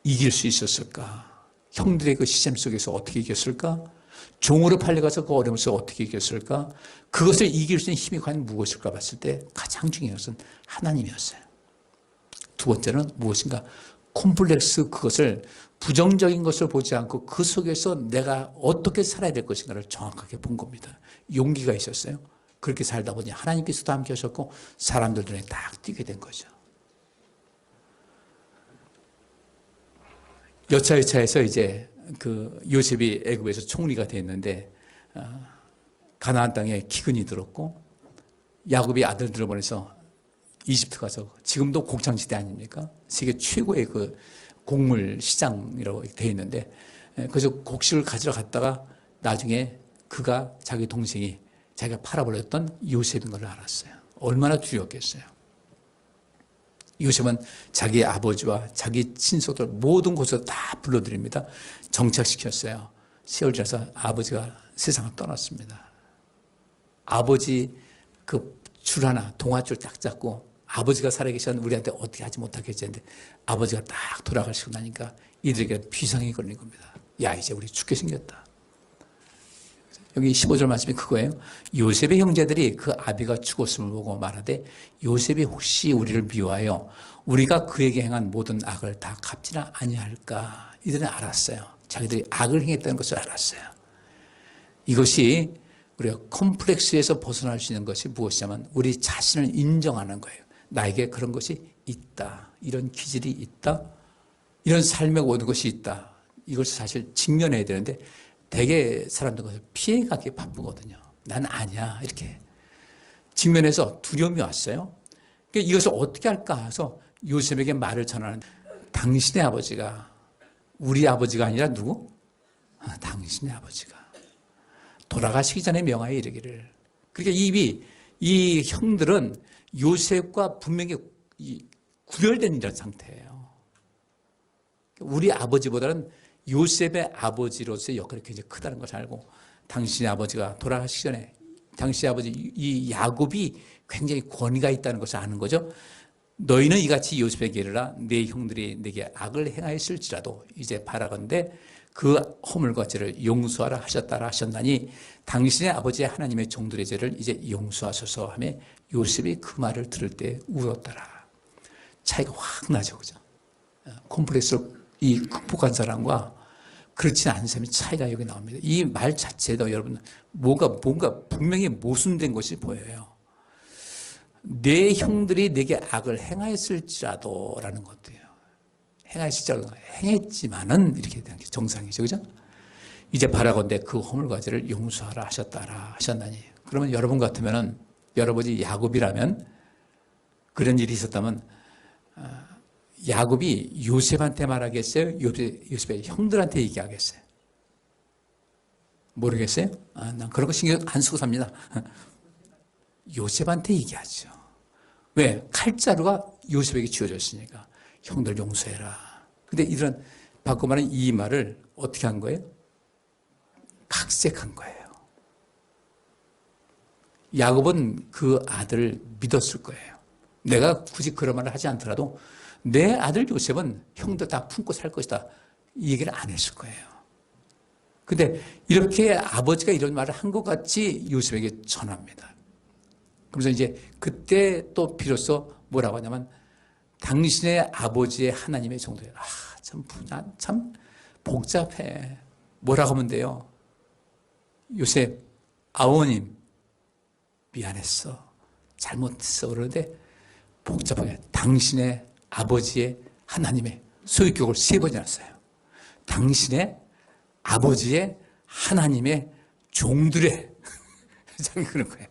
이길 수 있었을까? 형들의 그 시샘 속에서 어떻게 이겼을까? 종으로 팔려가서 그 어려움을 어떻게 이겼을까? 그것을 이길 수 있는 힘이 과연 무엇일까 봤을 때 가장 중요한 것은 하나님이었어요. 두 번째는 무엇인가? 콤플렉스 그것을 부정적인 것을 보지 않고 그 속에서 내가 어떻게 살아야 될 것인가를 정확하게 본 겁니다. 용기가 있었어요. 그렇게 살다 보니 하나님께서도 함께 하셨고 사람들 눈에 딱 띄게 된 거죠. 여차여차해서 이제 그 요셉이 애굽에서 총리가 됐는데 가나안 땅에 기근이 들었고 야곱이 아들들을 보내서 이집트 가서 지금도 곡창지대 아닙니까? 세계 최고의 그 곡물 시장이라고 되어 있는데 그래서 곡식을 가지러 갔다가 나중에 그가 자기 동생이 자기가 팔아버렸던 요셉인 걸 알았어요. 얼마나 두려웠겠어요. 요셉은 자기 아버지와 자기 친속들 모든 곳에서 다 불러들입니다. 정착시켰어요. 세월 지나서 아버지가 세상을 떠났습니다. 아버지 그 줄 하나 동아줄 딱 잡고 아버지가 살아계시면 우리한테 어떻게 하지 못하겠지 했는데 아버지가 딱 돌아가시고 나니까 이들에게 비상이 걸린 겁니다. 야 이제 우리 죽게 생겼다. 여기 15절 말씀이 그거예요. 요셉의 형제들이 그 아비가 죽었음을 보고 말하되 요셉이 혹시 우리를 미워하여 우리가 그에게 행한 모든 악을 다 갚지나 아니할까. 이들은 알았어요. 자기들이 악을 행했다는 것을 알았어요. 이것이 우리가 컴플렉스에서 벗어날 수 있는 것이 무엇이냐면 우리 자신을 인정하는 거예요. 나에게 그런 것이 있다. 이런 기질이 있다. 이런 삶에 오는 것이 있다. 이것을 사실 직면해야 되는데 대개 사람들은 그것을 피해가기 바쁘거든요. 난 아니야. 이렇게 직면해서 두려움이 왔어요. 그러니까 이것을 어떻게 할까 해서 요셉에게 말을 전하는데 당신의 아버지가 우리 아버지가 아니라 누구? 당신의 아버지가 돌아가시기 전에 명하에 이르기를. 그러니까 이 형들은 요셉과 분명히 구별된 이런 상태예요. 우리 아버지보다는 요셉의 아버지로서의 역할이 굉장히 크다는 것을 알고 당신의 아버지가 돌아가시기 전에 당신의 아버지 이 야곱이 굉장히 권위가 있다는 것을 아는 거죠. 너희는 이같이 요셉에게 이르라 네 형들이 내게 악을 행하였을지라도 이제 바라건대 그 허물과 죄를 용서하라 하셨다라 하셨나니 당신의 아버지의 하나님의 종들의 죄를 이제 용서하소서 하며 요셉이 그 말을 들을 때 울었더라. 차이가 확 나죠. 그죠? 콤플렉스를 이 극복한 사람과 그렇지 않은 사람의 차이가 여기 나옵니다. 이 말 자체도 여러분 뭔가 분명히 모순된 것이 보여요. 내 형들이 내게 악을 행하였을지라도 라는 것도요. 행하였을지라도 행했지만은 이렇게 되는 게 정상이죠. 그죠? 이제 바라건대 그 허물과 죄를 용서하라 하셨다라 하셨나니. 그러면 여러분 같으면은 여러분이 야곱이라면 그런 일이 있었다면 야곱이 요셉한테 말하겠어요? 요셉의 형들한테 얘기하겠어요? 모르겠어요? 난 그런 거 신경 안 쓰고 삽니다. 요셉한테 얘기하죠. 왜? 칼자루가 요셉에게 쥐어졌으니까. 형들 용서해라. 근데 이런, 바꿔 말하는 이 말을 어떻게 한 거예요? 각색한 거예요. 야곱은 그 아들을 믿었을 거예요. 내가 굳이 그런 말을 하지 않더라도 내 아들 요셉은 형들 다 품고 살 것이다. 이 얘기를 안 했을 거예요. 근데 이렇게 아버지가 이런 말을 한 것 같이 요셉에게 전합니다. 그래서 이제 그때 또 비로소 뭐라고 하냐면 당신의 아버지의 하나님의 정도예요. 참 복잡해. 뭐라고 하면 돼요? 요셉, 아버님 미안했어. 잘못했어. 그러는데 복잡하게 당신의 아버지의 하나님의 소유격을 3번이나 써요. 당신의 아버지의 하나님의 종들의 참 그런 거예요.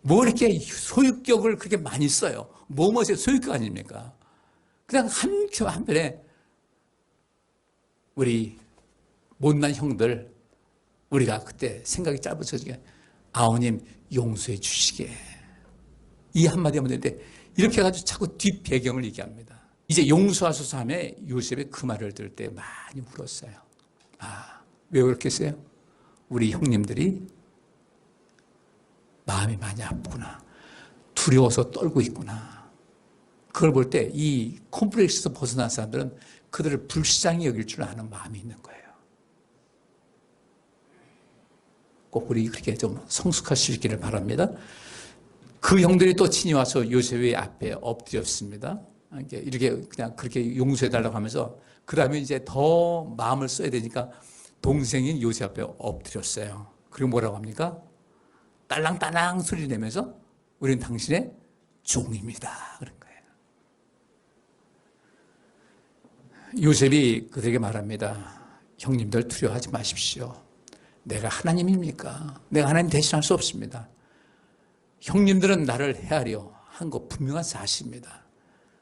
뭐 이렇게 소유격을 그렇게 많이 써요. 뭐뭐의 소유격 아닙니까? 그냥 한편에 우리 못난 형들 우리가 그때 생각이 짧아져지게 아버님 용서해 주시게 이 한마디 하면 되는데 이렇게 해가지고 자꾸 뒷배경을 얘기합니다. 이제 용서하소서 하며 요셉의 그 말을 들을 때 많이 울었어요. 왜 그렇겠어요? 우리 형님들이 마음이 많이 아프구나. 두려워서 떨고 있구나. 그걸 볼 때 이 콤플렉스에서 벗어난 사람들은 그들을 불쌍히 여길 줄 아는 마음이 있는 거예요. 꼭 우리 그렇게 좀 성숙할 수 있기를 바랍니다. 그 형들이 또 친히 와서 요셉의 앞에 엎드렸습니다. 이렇게 그냥 그렇게 용서해달라고 하면서 그 다음에 이제 더 마음을 써야 되니까 동생인 요셉 앞에 엎드렸어요. 그리고 뭐라고 합니까? 딸랑딸랑 소리 내면서 우리는 당신의 종입니다. 그런 거예요. 요셉이 그들에게 말합니다. 형님들 두려워하지 마십시오. 내가 하나님입니까? 내가 하나님 대신할 수 없습니다. 형님들은 나를 헤아려 한 것 분명한 사실입니다.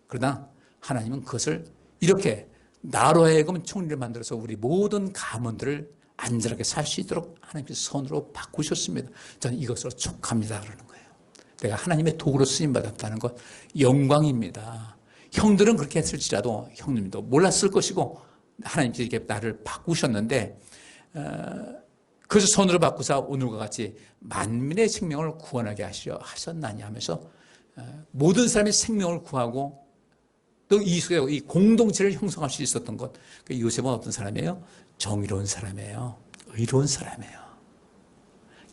그러나 하나님은 그것을 이렇게 나로 하여금 총리를 만들어서 우리 모든 가문들을 안전하게 살 수 있도록 하나님께서 손으로 바꾸셨습니다. 저는 이것으로 촉합니다. 그러는 거예요. 내가 하나님의 도구로 쓰임받았다는 것 영광입니다. 형들은 그렇게 했을지라도 형님도 몰랐을 것이고 하나님께서 이렇게 나를 바꾸셨는데 그래서 손으로 바꾸사 오늘과 같이 만민의 생명을 구원하게 하셨나니 하면서 모든 사람의 생명을 구하고 또 이 공동체를 형성할 수 있었던 것. 요셉은 어떤 사람이에요? 정의로운 사람이에요. 의로운 사람이에요.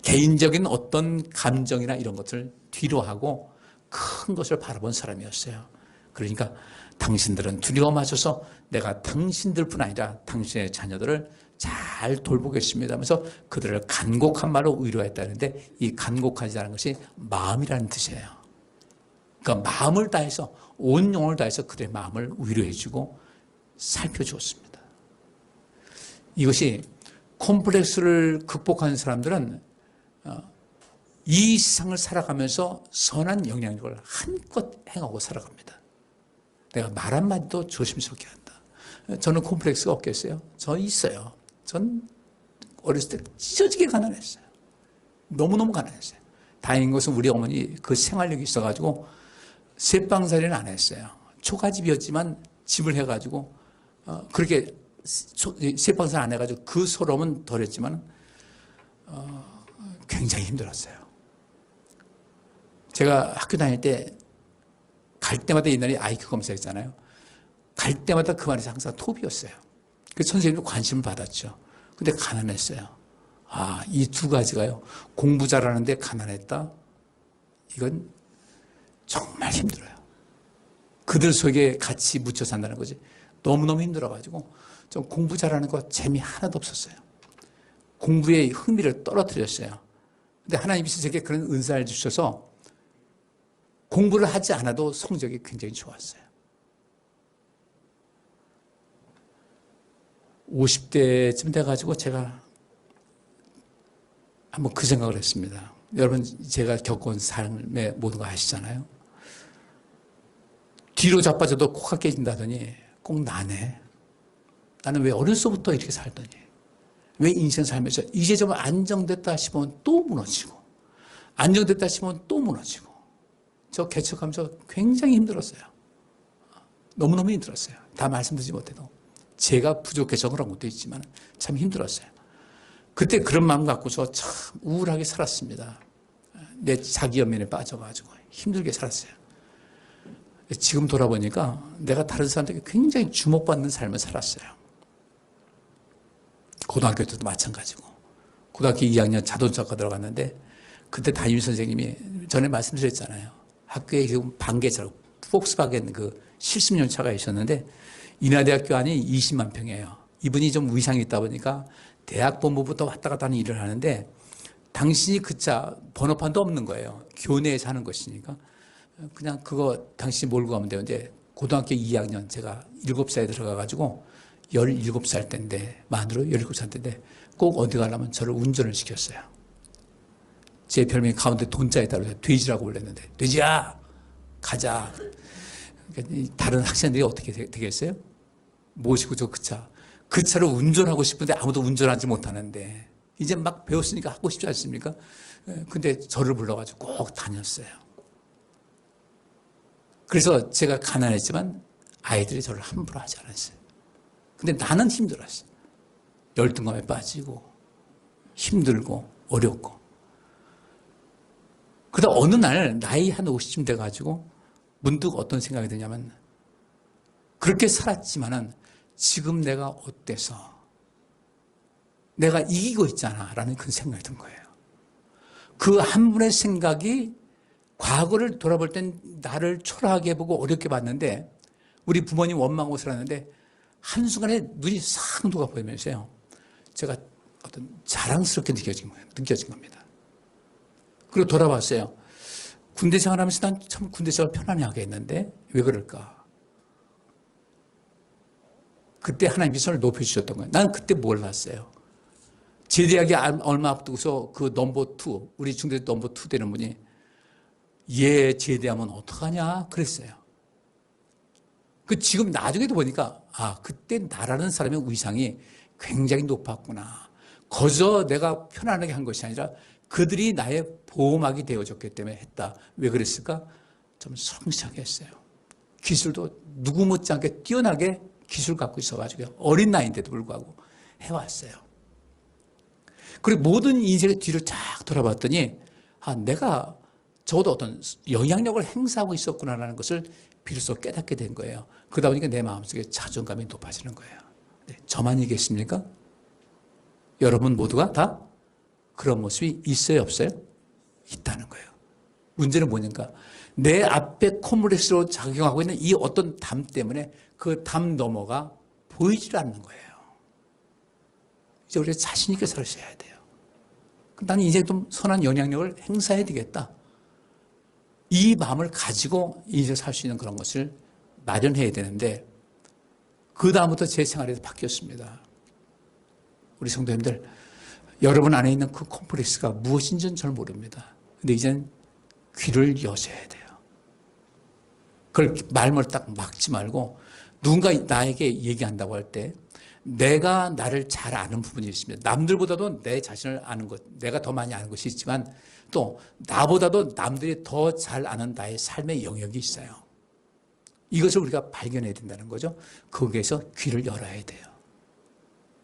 개인적인 어떤 감정이나 이런 것을 뒤로 하고 큰 것을 바라본 사람이었어요. 그러니까 당신들은 두려워 마셔서 내가 당신들뿐 아니라 당신의 자녀들을 잘 돌보겠습니다 하면서 그들을 간곡한 말로 위로했다는데, 이 간곡하지라는 것이 마음이라는 뜻이에요. 그러니까 마음을 다해서, 온 영혼을 다해서 그들의 마음을 위로해주고 살펴주었습니다. 이것이 콤플렉스를 극복하는 사람들은 이 세상을 살아가면서 선한 영향력을 한껏 행하고 살아갑니다. 내가 말 한마디도 조심스럽게 한다. 저는 콤플렉스가 없겠어요? 저 있어요. 전 어렸을 때 찢어지게 가난했어요. 너무너무 가난했어요. 다행인 것은 우리 어머니 그 생활력이 있어가지고 셋방살이는 안 했어요. 초가집이었지만 집을 해가지고 그렇게 셋방살 안 해가지고 그 서러움은 덜했지만 굉장히 힘들었어요. 제가 학교 다닐 때 갈 때마다 옛날에 IQ 검사했잖아요. 갈 때마다 그 말이 항상 톱이었어요. 그래서 선생님도 관심을 받았죠. 근데 가난했어요. 아, 이 두 가지가요. 공부 잘하는데 가난했다? 이건 정말 힘들어요. 그들 속에 같이 묻혀 산다는 거지. 너무너무 힘들어가지고 좀 공부 잘하는 거 재미 하나도 없었어요. 공부의 흥미를 떨어뜨렸어요. 근데 하나님께서 제게 그런 은사를 주셔서 공부를 하지 않아도 성적이 굉장히 좋았어요. 50대쯤 돼가지고 제가 한번 그 생각을 했습니다. 여러분, 제가 겪은 삶의 모든 거 아시잖아요. 뒤로 자빠져도 코가 깨진다더니 꼭 나네. 나는 왜 어려서부터 이렇게 살더니, 왜 인생 살면서 이제 좀 안정됐다 싶으면 또 무너지고, 안정됐다 싶으면 또 무너지고. 저 개척하면서 굉장히 힘들었어요. 너무너무 힘들었어요. 다 말씀드리지 못해도. 제가 부족해서 그런 것도 있지만 참 힘들었어요. 그때 그런 마음 갖고서 참 우울하게 살았습니다. 내 자기 연민에 빠져가지고 힘들게 살았어요. 지금 돌아보니까 내가 다른 사람들에게 굉장히 주목받는 삶을 살았어요. 고등학교 때도 마찬가지고. 고등학교 2학년 자동차과 들어갔는데 그때 담임선생님이 전에 말씀드렸잖아요. 학교에 지금 반개차로 폭스바겐 그 실습용차가 있었는데 인하대학교 안이 20만 평이에요. 이분이 좀 위상이 있다 보니까 대학 본부부터 왔다 갔다 하는 일을 하는데 당신이 그 차 번호판도 없는 거예요. 교내에서 하는 것이니까. 그냥 그거 당신이 몰고 가면 돼요. 이제 고등학교 2학년 제가 7살에 들어가가지고 17살 때인데, 만으로 17살 때인데 꼭 어디 가려면 저를 운전을 시켰어요. 제 별명이 가운데 돈자에 따라 돼지라고 불렀는데, 돼지야 가자. 그러니까 다른 학생들이 어떻게 되겠어요? 모시고 저 그 차를 운전하고 싶은데 아무도 운전하지 못하는데 이제 막 배웠으니까 하고 싶지 않습니까? 근데 저를 불러가지고 꼭 다녔어요. 그래서 제가 가난했지만 아이들이 저를 함부로 하지 않았어요. 근데 나는 힘들었어요. 열등감에 빠지고 힘들고 어렵고. 그러다 어느 날 나이 한 50쯤 돼가지고 문득 어떤 생각이 드냐면, 그렇게 살았지만은 지금 내가 어때서 내가 이기고 있잖아 라는 그 생각이 든 거예요. 그 한 분의 생각이 과거를 돌아볼 땐 나를 초라하게 보고 어렵게 봤는데, 우리 부모님 원망하고 살았는데 한순간에 눈이 싹 녹아 보이면서요, 제가 어떤 자랑스럽게 느껴진 겁니다. 그리고 돌아봤어요. 군대 생활하면서 난 참 군대 생활 편안하게 했는데 왜 그럴까? 그때 하나님께서 저를 높여주셨던 거예요. 난 그때 몰랐어요. 제대하기 얼마 앞두고서 그 넘버 2, 우리 중대 넘버 2 되는 분이 얘 제대하면 어떡하냐 그랬어요. 그 지금 나중에도 보니까 그때 나라는 사람의 위상이 굉장히 높았구나. 거저 내가 편안하게 한 것이 아니라 그들이 나의 보호막이 되어줬기 때문에 했다. 왜 그랬을까? 좀 성실하게 했어요. 기술도 누구 못지않게 뛰어나게 기술 갖고 있어가지고 어린 나이인데도 불구하고 해왔어요. 그리고 모든 인생의 뒤를 쫙 돌아봤더니 내가 적어도 어떤 영향력을 행사하고 있었구나라는 것을 비로소 깨닫게 된 거예요. 그러다 보니까 내 마음속에 자존감이 높아지는 거예요. 네, 저만 얘기했습니까? 여러분 모두가 다 그런 모습이 있어요, 없어요? 있다는 거예요. 문제는 뭐냐니까 내 앞에 콤플렉스로 작용하고 있는 이 어떤 담 때문에 그 담 너머가 보이질 않는 거예요. 이제 우리가 자신 있게 살아야 돼요. 나는 인생에 좀 선한 영향력을 행사해야 되겠다. 이 마음을 가지고 인생 살 수 있는 그런 것을 마련해야 되는데 그 다음부터 제 생활에도 바뀌었습니다. 우리 성도님들, 여러분 안에 있는 그 콤플렉스가 무엇인지는 잘 모릅니다. 근데 이제는 귀를 여셔야 돼요. 그걸 말을 딱 막지 말고 누군가 나에게 얘기한다고 할 때 내가 나를 잘 아는 부분이 있습니다. 남들보다도 내 자신을 아는 것, 내가 더 많이 아는 것이 있지만 또 나보다도 남들이 더 잘 아는 나의 삶의 영역이 있어요. 이것을 우리가 발견해야 된다는 거죠. 거기에서 귀를 열어야 돼요.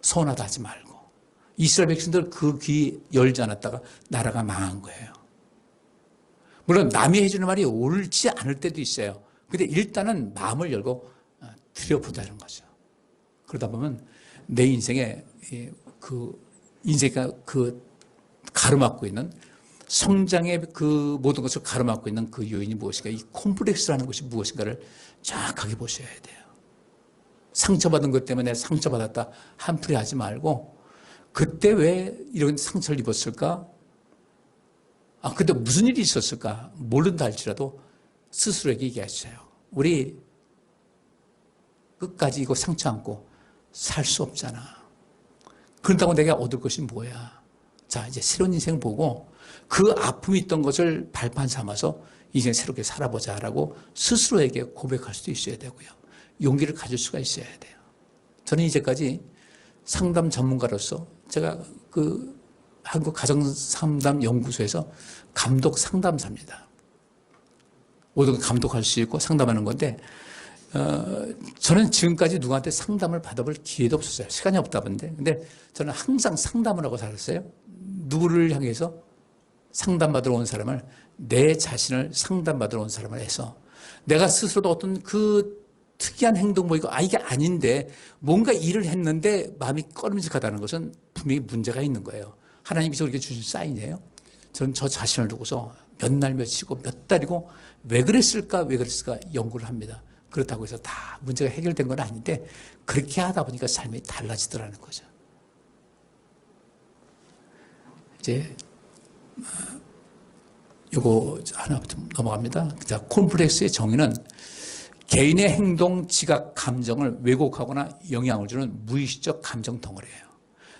서운하다 하지 말고. 이스라엘 백성들 그 귀 열지 않았다가 나라가 망한 거예요. 물론 남이 해주는 말이 옳지 않을 때도 있어요. 근데 일단은 마음을 열고 들여보자는 거죠. 그러다 보면 내 인생에 인생가 가로막고 있는 성장의 그 모든 것을 가로막고 있는 그 요인이 무엇인가, 이 콤플렉스라는 것이 무엇인가를 정확하게 보셔야 돼요. 상처받은 것 때문에 상처받았다 한풀이 하지 말고 그때 왜 이런 상처를 입었을까? 그때 무슨 일이 있었을까? 모른다 할지라도 스스로에게 얘기하셔요. 우리 끝까지 이거 상처 안고 살 수 없잖아. 그런다고 내가 얻을 것이 뭐야? 자, 이제 새로운 인생 보고 그 아픔이 있던 것을 발판 삼아서 이제 새롭게 살아보자라고 스스로에게 고백할 수도 있어야 되고요. 용기를 가질 수가 있어야 돼요. 저는 이제까지 상담 전문가로서 제가 그 한국 가정상담연구소에서 감독 상담사입니다. 모든 걸 감독할 수 있고 상담하는 건데 저는 지금까지 누구한테 상담을 받아볼 기회도 없었어요. 시간이 없다 본데. 근데 저는 항상 상담을 하고 살았어요. 누구를 향해서 상담받으러 온 사람을, 내 자신을 상담받으러 온 사람을 해서 내가 스스로도 어떤 그 특이한 행동 보이고 이게 아닌데 뭔가 일을 했는데 마음이 꺼림직하다는 것은 분명히 문제가 있는 거예요. 하나님께서 우리에게 주신 사인이에요. 저는 저 자신을 두고서 몇 날 며칠이고 몇 달이고 왜 그랬을까 연구를 합니다. 그렇다고 해서 다 문제가 해결된 건 아닌데 그렇게 하다 보니까 삶이 달라지더라는 거죠. 이제 요거 하나부터 넘어갑니다. 자, 콤플렉스의 정의는 개인의 행동, 지각, 감정을 왜곡하거나 영향을 주는 무의식적 감정 덩어리예요.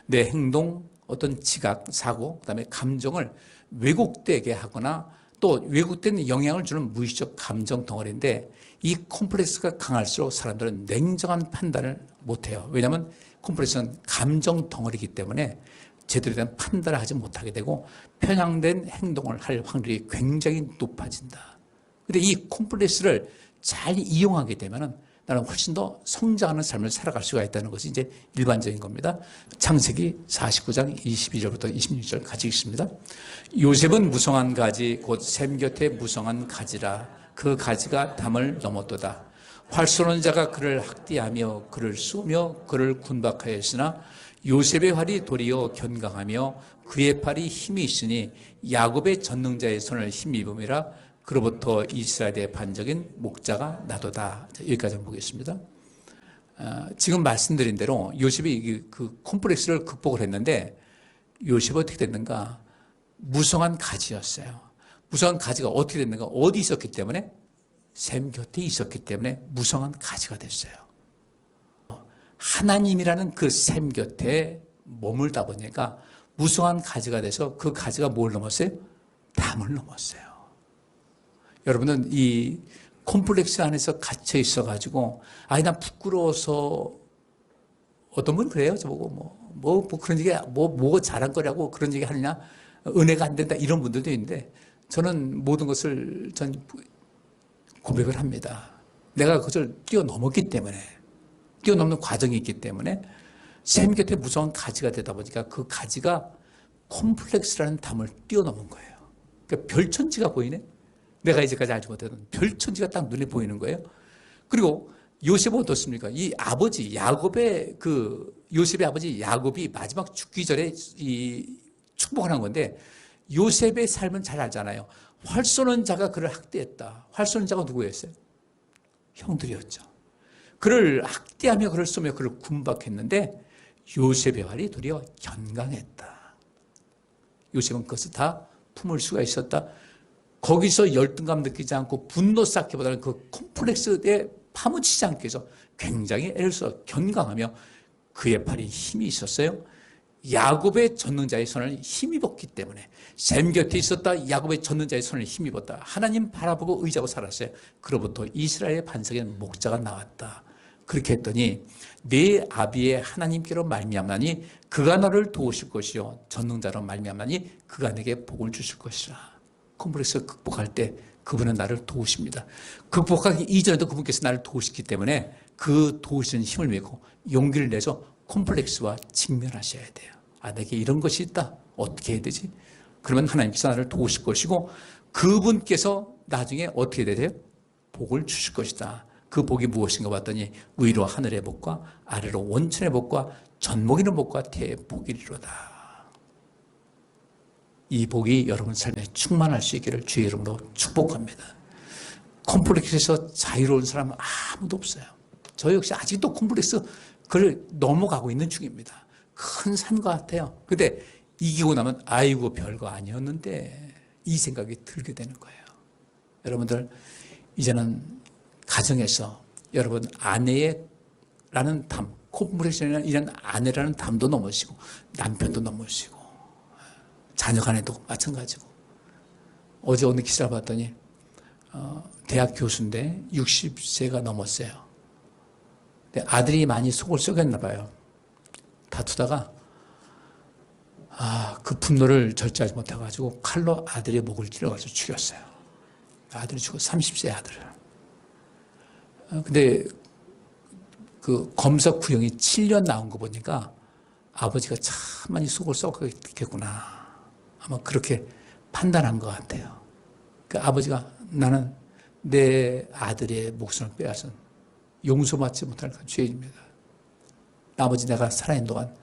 내 행동, 어떤 지각, 사고, 그다음에 감정을 왜곡되게 하거나 또 왜곡된 영향을 주는 무의식적 감정 덩어리인데 이 콤플렉스가 강할수록 사람들은 냉정한 판단을 못해요. 왜냐하면 콤플렉스는 감정 덩어리이기 때문에 제대로 된 판단을 하지 못하게 되고 편향된 행동을 할 확률이 굉장히 높아진다. 그런데 이 콤플렉스를 잘 이용하게 되면은 나는 훨씬 더 성장하는 삶을 살아갈 수가 있다는 것이 이제 일반적인 겁니다. 창세기 49장 22절부터 26절 같이 읽습니다. 요셉은 무성한 가지 곧 샘 곁에 무성한 가지라. 그 가지가 담을 넘었도다. 활 쏘는 자가 그를 학대하며 그를 쏘며 그를 군박하였으나 요셉의 활이 도리어 견강하며 그의 팔이 힘이 있으니 야곱의 전능자의 손을 힘입음이라. 그로부터 이스라엘의 반적인 목자가 나도다. 여기까지 한번 보겠습니다. 지금 말씀드린 대로 요셉이 그 콤플렉스를 극복을 했는데 요셉이 어떻게 됐는가? 무성한 가지였어요. 무성한 가지가 어떻게 됐는가? 어디 있었기 때문에? 샘 곁에 있었기 때문에 무성한 가지가 됐어요. 하나님이라는 그 샘 곁에 머물다 보니까 무성한 가지가 돼서 그 가지가 뭘 넘었어요? 담을 넘었어요. 여러분은 이 콤플렉스 안에서 갇혀 있어가지고 난 부끄러워서 어떤 분은 그래요. 저보고 뭐 그런 얘기 뭐 잘한 거라고 그런 얘기 하느냐, 은혜가 안 된다 이런 분들도 있는데 저는 모든 것을 전 고백을 합니다. 내가 그것을 뛰어넘었기 때문에, 뛰어넘는 과정이 있기 때문에 샘 곁에 무서운 가지가 되다 보니까 그 가지가 콤플렉스라는 담을 뛰어넘은 거예요. 그러니까 별천지가 보이네. 내가 이제까지 알지 못했던 별천지가 딱 눈에 보이는 거예요. 그리고 요셉은 어떻습니까? 이 아버지 야곱의 요셉의 아버지 야곱이 마지막 죽기 전에 축복하는 건데 요셉의 삶은 잘 알잖아요. 활 쏘는 자가 그를 학대했다. 활 쏘는 자가 누구였어요? 형들이었죠. 그를 학대하며 그를 쏘며 그를 군박했는데 요셉의 활이 도리어 견강했다. 요셉은 그것을 다 품을 수가 있었다. 거기서 열등감 느끼지 않고 분노 쌓기보다는 그 콤플렉스에 파묻히지 않기 위해서 굉장히 애를 써 견강하며 그의 팔이 힘이 있었어요. 야곱의 전능자의 손을 힘입었기 때문에 셈 곁에 있었다. 야곱의 전능자의 손을 힘입었다. 하나님 바라보고 의지하고 살았어요. 그로부터 이스라엘의 반석에는 목자가 나왔다. 그렇게 했더니 내 아비의 하나님께로 말미암나니 그가 너를 도우실 것이요 전능자로 말미암나니 그가 내게 복을 주실 것이라. 콤플렉스를 극복할 때 그분은 나를 도우십니다. 극복하기 이전에도 그분께서 나를 도우시기 때문에 그 도우시는 힘을 메고 용기를 내서 콤플렉스와 직면하셔야 돼요. 아, 내게 이런 것이 있다. 어떻게 해야 되지? 그러면 하나님께서 나를 도우실 것이고 그분께서 나중에 어떻게 되세요? 복을 주실 것이다. 그 복이 무엇인가 봤더니 위로 하늘의 복과 아래로 원천의 복과 젖먹이는 복과 태의 복이리로다. 이 복이 여러분 삶에 충만할 수 있기를 주의 이름으로 축복합니다. 콤플렉스에서 자유로운 사람은 아무도 없어요. 저 역시 아직도 콤플렉스 그걸 넘어가고 있는 중입니다. 큰 산 같아요. 근데 이기고 나면 아이고 별거 아니었는데 이 생각이 들게 되는 거예요. 여러분들 이제는 가정에서 여러분 아내라는 담, 콤플렉스라는 이런 아내라는 담도 넘으시고 남편도 넘으시고 자녀 간에도 마찬가지고 어제 어느 기사를 봤더니 대학 교수인데 60세가 넘었어요. 근데 아들이 많이 속을 썩였나 봐요. 다투다가 그 분노를 절제하지 못해가지고 칼로 아들의 목을 찔러가지고 죽였어요. 아들이 죽어 30세 아들을. 근데 그 검사 구형이 7년 나온 거 보니까 아버지가 참 많이 속을 썩였겠구나. 아마 그렇게 판단한 것 같아요. 그 아버지가 나는 내 아들의 목숨을 빼앗은 용서받지 못할 죄입니다. 나머지 내가 살아있는 동안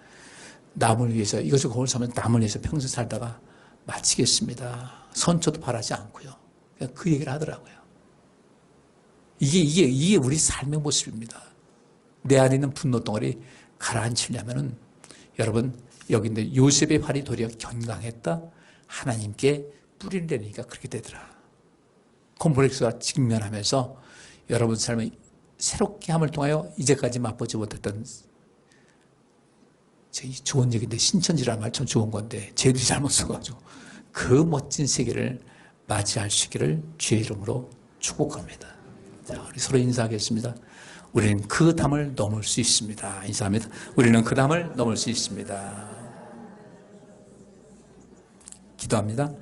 남을 위해서 이것을 거울 삼으면 남을 위해서 평생 살다가 마치겠습니다. 선처도 바라지 않고요. 그냥 그 얘기를 하더라고요. 이게 우리 삶의 모습입니다. 내 안에 있는 분노 덩어리 가라앉히려면은 여러분 여기 있는데 요셉의 팔이 도리어 견강했다. 하나님께 뿌리를 내리니까 그렇게 되더라. 콤플렉스와 직면하면서 여러분 삶의 새롭게 함을 통하여 이제까지 맛보지 못했던 좋은 얘기인데 신천지라는 말 참 좋은 건데 쟤들이 잘못 써가지고 그 멋진 세계를 맞이할 수 있기를 주의 이름으로 축복합니다. 자, 우리 서로 인사하겠습니다. 우리는 그 담을 넘을 수 있습니다. 인사합니다. 우리는 그 담을 넘을 수 있습니다. 기도합니다.